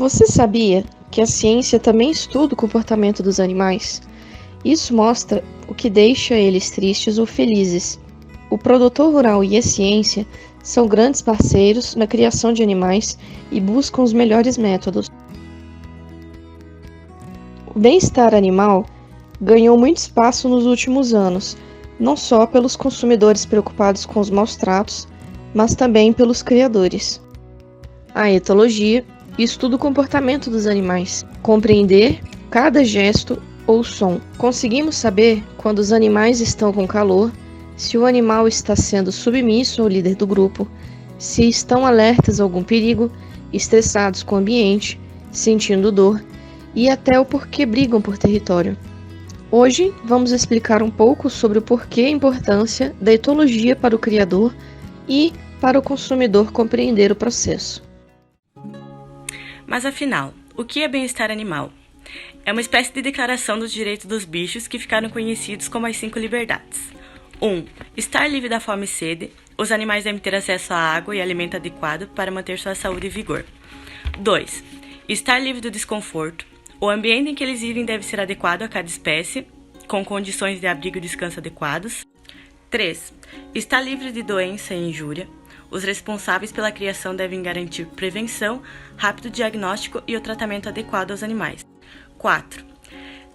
Você sabia que a ciência também estuda o comportamento dos animais? Isso mostra o que deixa eles tristes ou felizes. O produtor rural e a ciência são grandes parceiros na criação de animais e buscam os melhores métodos. O bem-estar animal ganhou muito espaço nos últimos anos, não só pelos consumidores preocupados com os maus tratos, mas também pelos criadores. A etologia estuda o comportamento dos animais, compreender cada gesto ou som. Conseguimos saber quando os animais estão com calor, se o animal está sendo submisso ao líder do grupo, se estão alertas a algum perigo, estressados com o ambiente, sentindo dor e até o porquê brigam por território. Hoje vamos explicar um pouco sobre o porquê e a importância da etologia para o criador e para o consumidor compreender o processo. Mas afinal, o que é bem-estar animal? É uma espécie de declaração dos direitos dos bichos que ficaram conhecidos como as 5 liberdades. 1. Estar livre da fome e sede. Os animais devem ter acesso à água e alimento adequado para manter sua saúde e vigor. 2. Estar livre do desconforto. O ambiente em que eles vivem deve ser adequado a cada espécie, com condições de abrigo e descanso adequados. 3. Estar livre de doença e injúria. Os responsáveis pela criação devem garantir prevenção, rápido diagnóstico e o tratamento adequado aos animais. 4.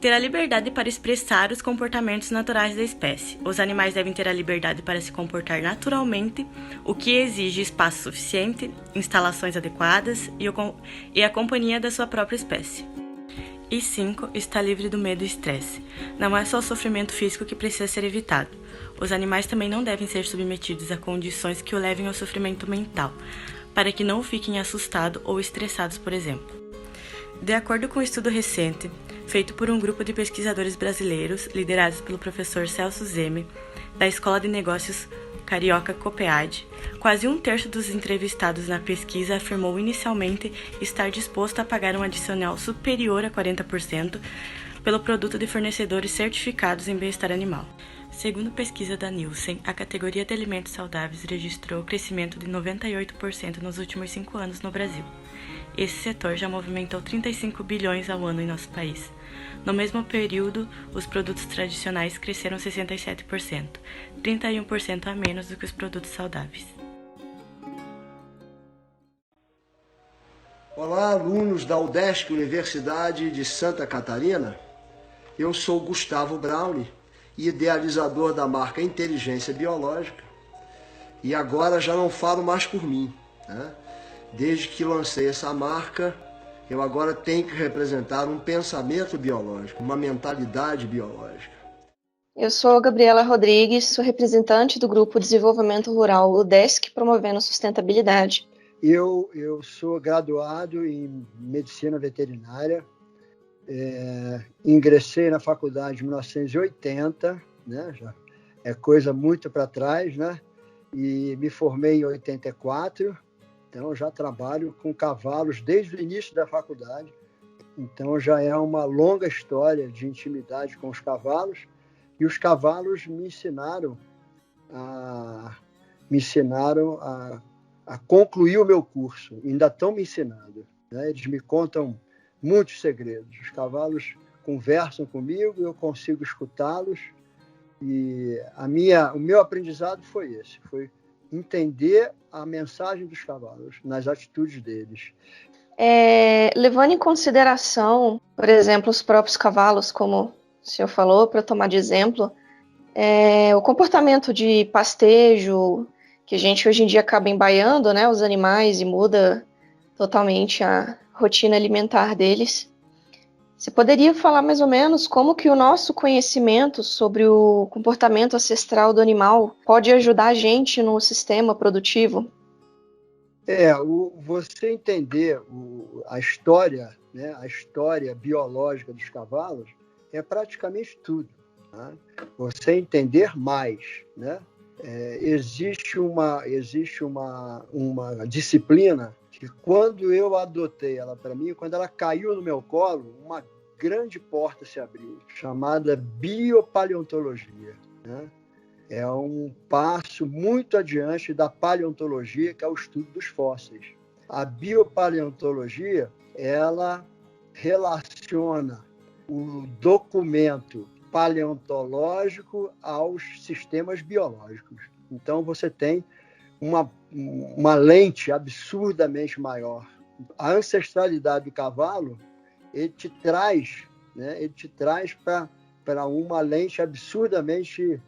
Ter a liberdade para expressar os comportamentos naturais da espécie. Os animais devem ter a liberdade para se comportar naturalmente, o que exige espaço suficiente, instalações adequadas e a companhia da sua própria espécie. E 5. Estar livre do medo e estresse. Não é só o sofrimento físico que precisa ser evitado. Os animais também não devem ser submetidos a condições que o levem ao sofrimento mental, para que não fiquem assustados ou estressados, por exemplo. De acordo com um estudo recente, feito por um grupo de pesquisadores brasileiros, liderados pelo professor Celso Zeme, da Escola de Negócios Carioca Copead, quase 1/3 dos entrevistados na pesquisa afirmou inicialmente estar disposto a pagar um adicional superior a 40% pelo produto de fornecedores certificados em bem-estar animal. Segundo pesquisa da Nielsen, a categoria de alimentos saudáveis registrou crescimento de 98% nos últimos 5 anos no Brasil. Esse setor já movimentou 35 bilhões ao ano em nosso país. No mesmo período, os produtos tradicionais cresceram 67%, 31% a menos do que os produtos saudáveis. Olá, alunos da UDESC, Universidade de Santa Catarina. Eu sou Gustavo Brauli, idealizador da marca Inteligência Biológica, e agora já não falo mais por mim, né? Desde que lancei essa marca, eu agora tenho que representar um pensamento biológico, uma mentalidade biológica. Eu sou Gabriela Rodrigues, sou representante do Grupo Desenvolvimento Rural UDESC, promovendo sustentabilidade. Eu sou graduado em Medicina Veterinária, ingressei na faculdade em 1980, né? Já é coisa muito para trás, né? E me formei em 84, então já trabalho com cavalos desde o início da faculdade. Então já é uma longa história de intimidade com os cavalos, e os cavalos me ensinaram a concluir o meu curso. Ainda estão me ensinando, né? Eles me contam muitos segredos. Os cavalos conversam comigo, eu consigo escutá-los, e o meu aprendizado foi esse, foi entender a mensagem dos cavalos nas atitudes deles. Levando em consideração, por exemplo, os próprios cavalos, como o senhor falou, para tomar de exemplo, o comportamento de pastejo, que a gente hoje em dia acaba embaiando, né, os animais e muda totalmente a rotina alimentar deles. Você poderia falar mais ou menos como que o nosso conhecimento sobre o comportamento ancestral do animal pode ajudar a gente no sistema produtivo? Você entender a história, né, a história biológica dos cavalos é praticamente tudo, né? Você entender mais, né? Existe uma disciplina que, quando eu adotei ela para mim, quando ela caiu no meu colo, uma grande porta se abriu, chamada biopaleontologia, né? É um passo muito adiante da paleontologia, que é o estudo dos fósseis. A biopaleontologia ela relaciona o documento paleontológico aos sistemas biológicos. Então, você tem uma lente absurdamente maior. A ancestralidade do cavalo, ele te traz, né, para uma lente absurdamente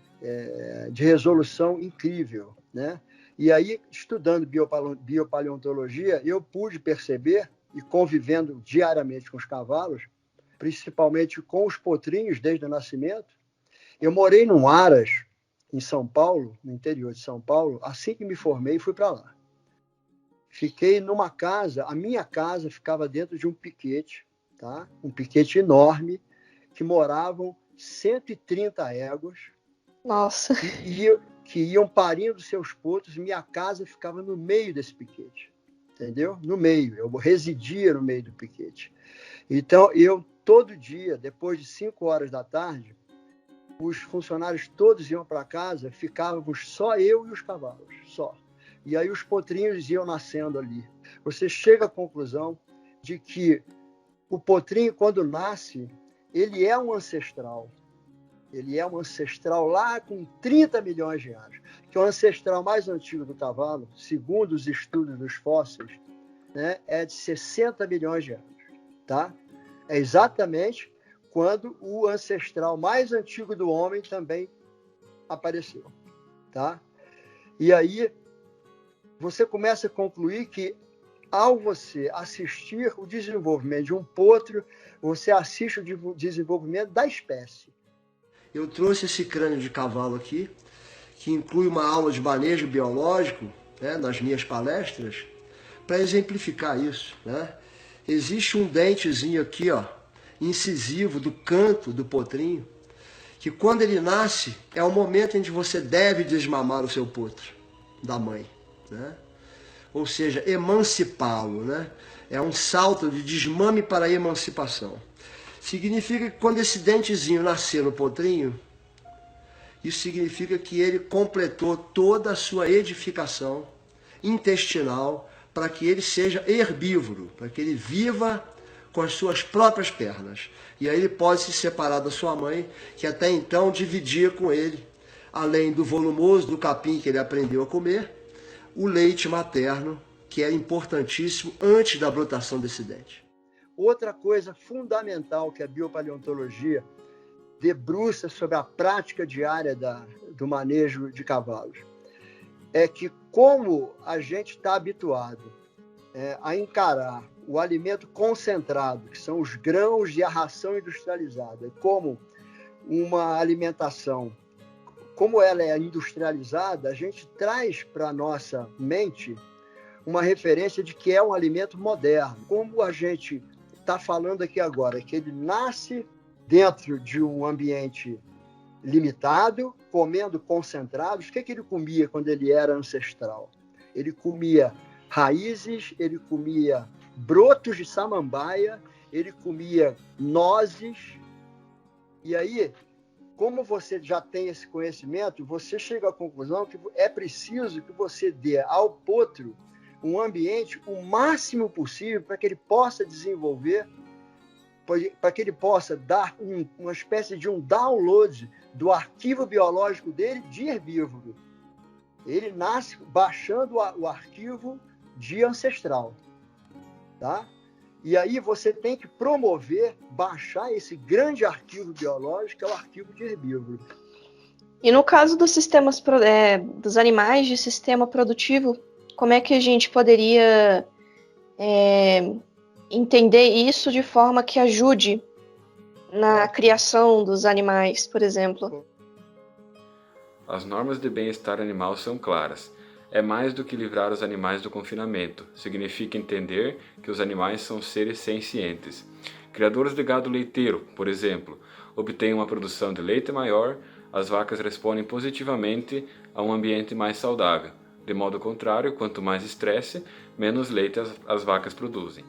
de resolução incrível, né? E aí, estudando biopaleontologia, eu pude perceber, e convivendo diariamente com os cavalos, principalmente com os potrinhos desde o nascimento. Eu morei num Aras, em São Paulo, no interior de São Paulo. Assim que me formei, fui para lá. Fiquei numa casa, a minha casa ficava dentro de um piquete, tá? Um piquete enorme, que moravam 130 éguas. Nossa. Que iam parindo seus potros. Minha casa ficava no meio desse piquete, entendeu? No meio, eu residia no meio do piquete. Então, eu, todo dia, depois de 5 horas da tarde, os funcionários todos iam para casa, ficávamos só eu e os cavalos, só. E aí os potrinhos iam nascendo ali. Você chega à conclusão de que o potrinho, quando nasce, ele é um ancestral. Ele é um ancestral lá com 30 milhões de anos, que é o ancestral mais antigo do cavalo, segundo os estudos dos fósseis, né, é de 60 milhões de anos. Tá? É exatamente quando o ancestral mais antigo do homem também apareceu. Tá? E aí você começa a concluir que, ao você assistir o desenvolvimento de um potro, você assiste o desenvolvimento da espécie. Eu trouxe esse crânio de cavalo aqui, que inclui uma aula de manejo biológico, né, nas minhas palestras, para exemplificar isso, né? Existe um dentezinho aqui, ó, incisivo do canto do potrinho, que quando ele nasce é o momento em que você deve desmamar o seu potro da mãe, né? Ou seja, emancipá-lo, né? É um salto de desmame para a emancipação. Significa que quando esse dentezinho nascer no potrinho, isso significa que ele completou toda a sua edificação intestinal para que ele seja herbívoro, para que ele viva com as suas próprias pernas. E aí ele pode se separar da sua mãe, que até então dividia com ele, além do volumoso do capim que ele aprendeu a comer, o leite materno, que era importantíssimo antes da brotação desse dente. Outra coisa fundamental que a biopaleontologia debruça sobre a prática diária do manejo de cavalos é que, como a gente está habituado a encarar o alimento concentrado, que são os grãos e a ração industrializada, como uma alimentação, como ela é industrializada, a gente traz para a nossa mente uma referência de que é um alimento moderno. Como a gente está falando aqui agora, que ele nasce dentro de um ambiente limitado, comendo concentrados. O que ele comia quando ele era ancestral? Ele comia raízes, ele comia brotos de samambaia, ele comia nozes. E aí, como você já tem esse conhecimento, você chega à conclusão que é preciso que você dê ao potro um ambiente o máximo possível para que ele possa desenvolver, para que ele possa dar uma espécie de um download do arquivo biológico dele de herbívoro. Ele nasce baixando o arquivo de ancestral. Tá? E aí você tem que promover, baixar esse grande arquivo biológico, que é o arquivo de herbívoro. E no caso dos sistemas dos animais de sistema produtivo, como é que a gente poderia entender isso de forma que ajude na criação dos animais, por exemplo? As normas de bem-estar animal são claras. É mais do que livrar os animais do confinamento. Significa entender que os animais são seres sencientes. Criadores de gado leiteiro, por exemplo, obtêm uma produção de leite maior, as vacas respondem positivamente a um ambiente mais saudável. De modo contrário, quanto mais estresse, menos leite as vacas produzem.